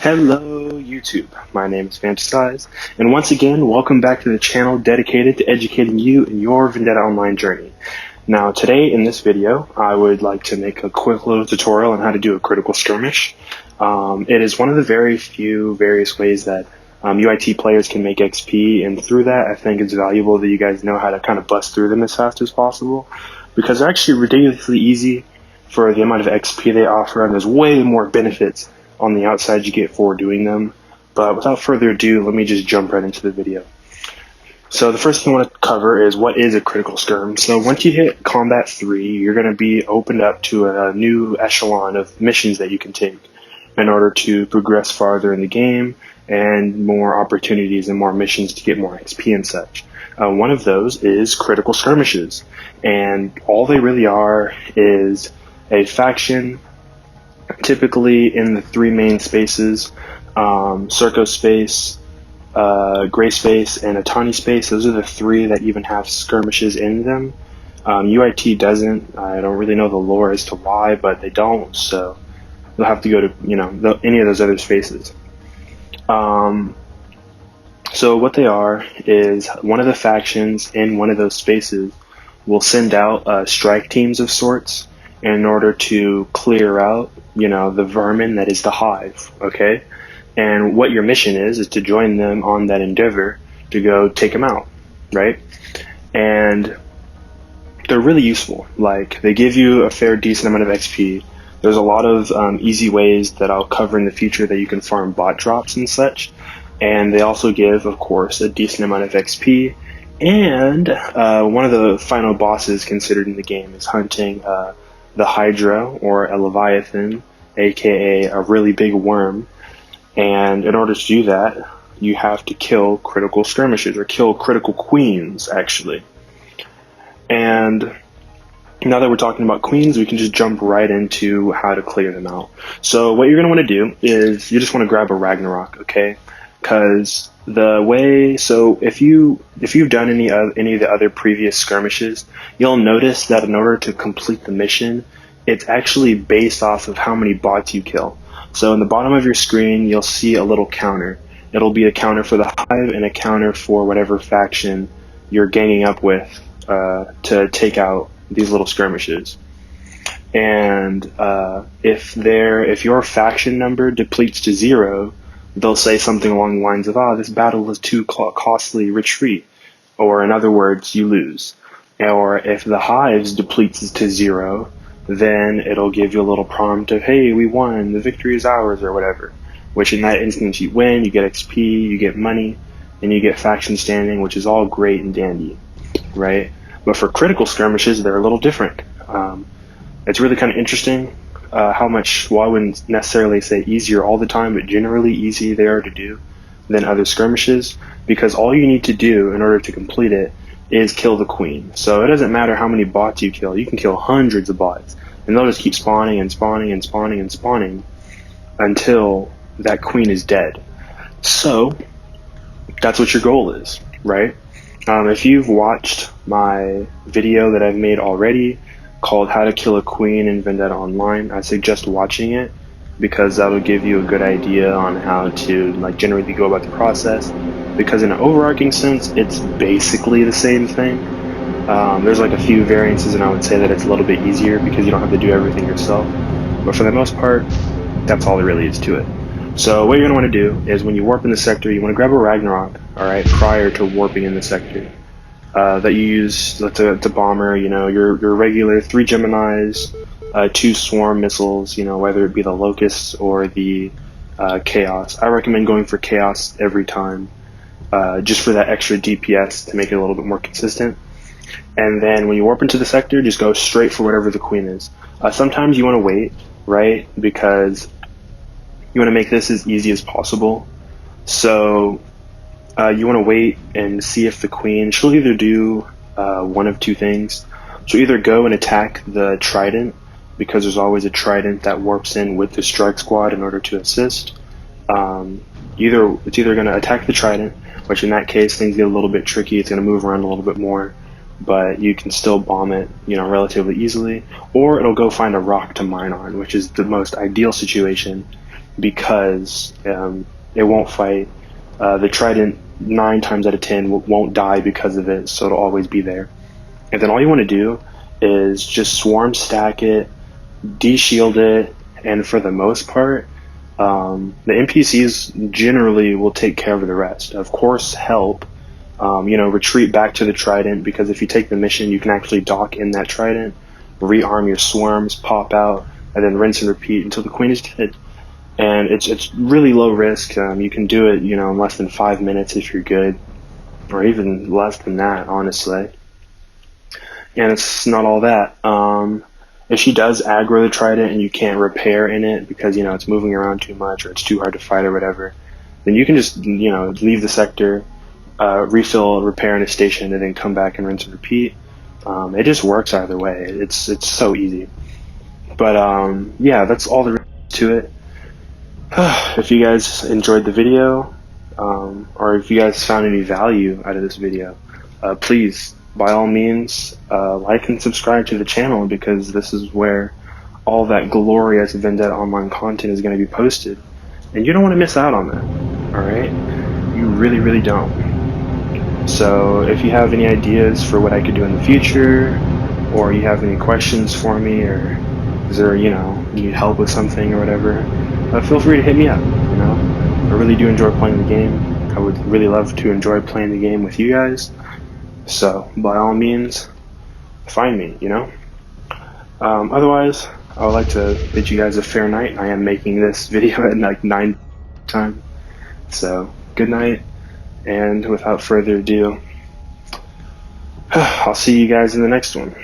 Hello YouTube, my name is Vendetta, and once again, welcome back to the channel dedicated to educating you in your Vendetta Online journey. Now today in this video, I would like to make a quick little tutorial on how to do a critical skirmish. It is one of the very few various ways that UIT players can make XP, and through that I think it's valuable that you guys know how to kind of bust through them as fast as possible, because they're actually ridiculously easy for the amount of XP they offer, and there's way more benefits on the outside you get for doing them. But without further ado, let me just jump right into the video. So the first thing I want to cover is what is a critical skirm. So once you hit combat 3, you're going to be opened up to a new echelon of missions that you can take in order to progress farther in the game, and more opportunities and more missions to get more XP and such. One of those is critical skirmishes, and all they really are is a faction, typically in the three main spaces, Circo space, Gray space, and a Tawny space. Those are the three that even have skirmishes in them. UIT doesn't. I don't really know the lore as to why, but they don't, so you'll have to go to any of those other spaces. So what they are is one of the factions in one of those spaces will send out strike teams of sorts in order to clear out, the vermin that is the hive, okay? And what your mission is to join them on that endeavor to go take them out, right? And they're really useful. Like, they give you a fair decent amount of XP. There's a lot of easy ways that I'll cover in the future that you can farm bot drops and such. And they also give, of course, a decent amount of XP. And one of the final bosses considered in the game is hunting the Hydra, or a Leviathan, aka a really big worm. And in order to do that, you have to kill critical skirmishes, or kill critical queens, actually. And now that we're talking about queens, we can just jump right into how to clear them out. So what you're going to want to do is you just want to grab a Ragnarok, okay? Because if you've done any of the other previous skirmishes, you'll notice that in order to complete the mission, it's actually based off of how many bots you kill. So in the bottom of your screen, you'll see a little counter. It'll be a counter for the hive and a counter for whatever faction you're ganging up with to take out these little skirmishes. And if your faction number depletes to 0, they'll say something along the lines of, this battle is too costly, retreat. Or in other words, you lose. Or if the hives depletes to 0, then it'll give you a little prompt of, hey, we won, the victory is ours, or whatever. Which in that instance you win, you get XP, you get money, and you get faction standing, which is all great and dandy, right? But for critical skirmishes, they're a little different. It's really kind of interesting how much, well, I wouldn't necessarily say easier all the time, but generally easy they are to do than other skirmishes, because all you need to do in order to complete it is kill the queen. So it doesn't matter how many bots you can kill hundreds of bots, and they'll just keep spawning and spawning and spawning and spawning until that queen is dead. So that's what your goal is, right? If you've watched my video that I've made already called How to Kill a Queen in Vendetta Online, I suggest watching it, because that'll give you a good idea on how to generally go about the process. Because in an overarching sense, it's basically the same thing. There's a few variances, and I would say that it's a little bit easier because you don't have to do everything yourself. But for the most part, that's all there really is to it. So what you're going to want to do is, when you warp in the sector, you want to grab a Ragnarok, alright, prior to warping in the sector. That you use to bomber, your regular 3 Geminis, 2 swarm missiles, whether it be the Locusts or the Chaos. I recommend going for Chaos every time, just for that extra DPS to make it a little bit more consistent. And then when you warp into the sector, just go straight for whatever the queen is. Sometimes you want to wait, right, because you want to make this as easy as possible. So you want to wait and see if the queen, she'll either do one of two things. She'll either go and attack the trident, because there's always a trident that warps in with the strike squad in order to assist. It's either going to attack the trident, which in that case things get a little bit tricky. It's going to move around a little bit more, but you can still bomb it, relatively easily. Or it'll go find a rock to mine on, which is the most ideal situation, because it won't fight. The trident 9 times out of 10 won't die because of it, so it'll always be there. And then all you want to do is just swarm stack it, de-shield it, and for the most part, the NPCs generally will take care of the rest. Of course, help. Retreat back to the trident, because if you take the mission, you can actually dock in that trident, rearm your swarms, pop out, and then rinse and repeat until the queen is dead. And it's really low risk. You can do it, in less than 5 minutes if you're good, or even less than that, honestly. And it's not all that. If she does aggro the trident and you can't repair in it because it's moving around too much or it's too hard to fight or whatever, then you can just leave the sector, refill, repair in a station, and then come back and rinse and repeat. It just works either way. It's so easy. But yeah, that's all there is to it. If you guys enjoyed the video, or if you guys found any value out of this video, please, by all means, like and subscribe to the channel, because this is where all that glorious Vendetta Online content is going to be posted. And you don't want to miss out on that, alright? You really, really don't. So if you have any ideas for what I could do in the future, or you have any questions for me, or is there, you need help with something or whatever, feel free to hit me up. I really do enjoy playing the game. I would really love to enjoy playing the game with you guys. So by all means, find me. Otherwise, I would like to bid you guys a fair night. I am making this video at like 9 time. So good night, and without further ado, I'll see you guys in the next one.